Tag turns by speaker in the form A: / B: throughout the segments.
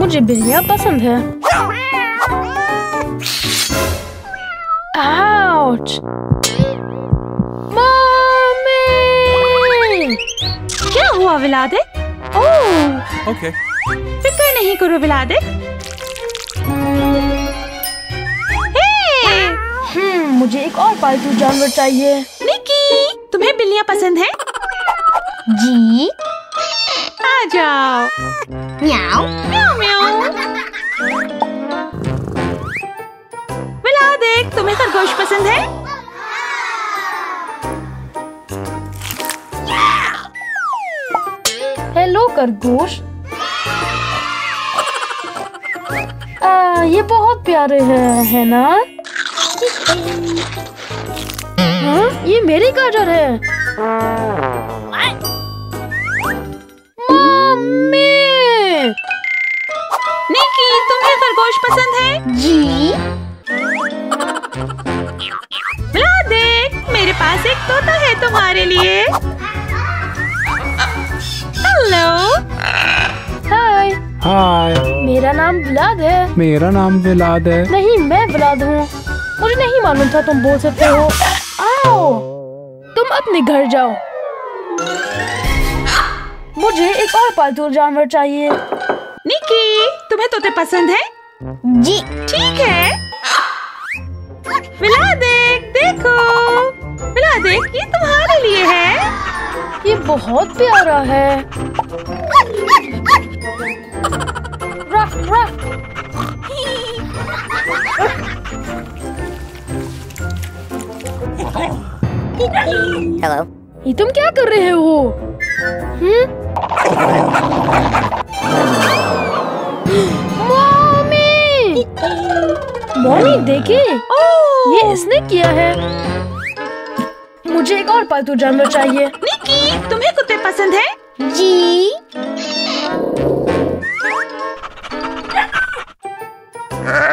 A: मुझे बिल्लियाँ पसंद है। आउच! मम्मी!
B: क्या हुआ विलाद? ओह
C: Okay.
B: फिक्र नहीं करो विलाद।
A: मुझे एक और पालतू जानवर चाहिए।
B: निकी, तुम्हें बिल्लियाँ पसंद हैं?
A: जी।
B: आ जाओ।
A: म्याऊ
B: म्याऊ म्याऊ। विलाद, तुम्हें खरगोश पसंद है?
A: हेलो खरगोश। ये बहुत प्यारे हैं, है ना? हाँ, ये मेरी गाजर है। मम्मी!
B: निकी, तुम्हें खरगोश पसंद है?
A: जी।
B: विलाद, मेरे पास एक तोता है तुम्हारे लिए। हेलो।
A: हाय।
C: हाय।
A: मेरा नाम वलाद है।
C: मेरा नाम विलाद है।
A: नहीं, मैं वलाद हूँ। मुझे नहीं मालूम था तुम बोल सकते हो। आओ, तुम अपने घर जाओ। मुझे एक और पालतू जानवर चाहिए।
B: निकी, तुम्हें तोते पसंद है?
A: जी।
B: ठीक है। विलाद, देखो। विलाद, ये तुम्हारे लिए है।
A: ये बहुत प्यारा है। Rough rough.
D: Hello.
A: ये तुम क्या कर रहे हो? मम्मी! मम्मी देखिए, ये इसने किया है। मुझे एक और पालतू जानवर चाहिए।
B: निकी, तुम्हें कुत्ते पसंद है?
A: जी।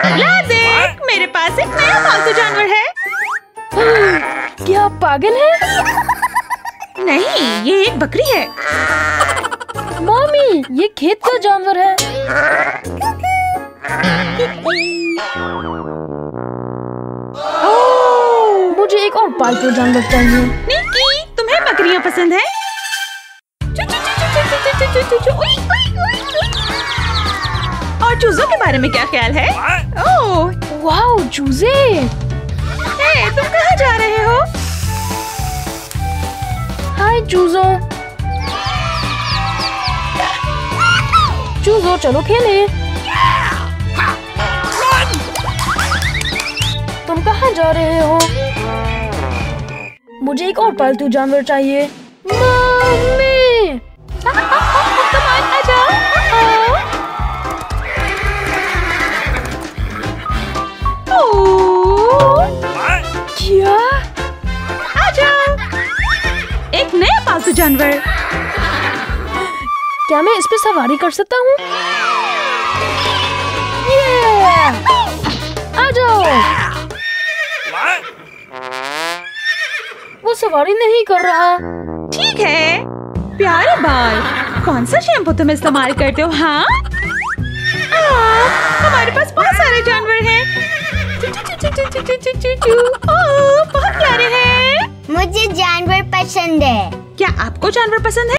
B: विलाद, मेरे पास एक नया पालतू जानवर है।
A: क्या आप पागल हैं?
B: नहीं, ये एक बकरी है।
A: मम्मी, ये खेत का जानवर है। मुझे एक और पालतू जानवर चाहिए।
B: निकी, तुम्हें बकरियां पसंद है? और चूजों के बारे में क्या ख्याल है? ओह,
A: वाओ, चूजे!
B: तुम कहाँ जा रहे हो?
A: हाय चूजों। चूजों, चलो खेले। तुम कहाँ जा रहे हो? मुझे एक और पालतू जानवर चाहिए। मम्मी!
B: आ जाओ।
A: क्या?
B: आ जाओ। एक नया पालतू जानवर।
A: क्या मैं इस पे सवारी कर सकता हूँ? आ जाओ। वो सवारी नहीं कर रहा।
B: ठीक है। प्यारे बाल, कौन सा शैम्पू तुम इस्तेमाल करते हो? हाँ, हमारे पास बहुत सारे जानवर हैं। बहुत प्यारे हैं।
D: मुझे जानवर पसंद है।
B: क्या आपको जानवर पसंद है?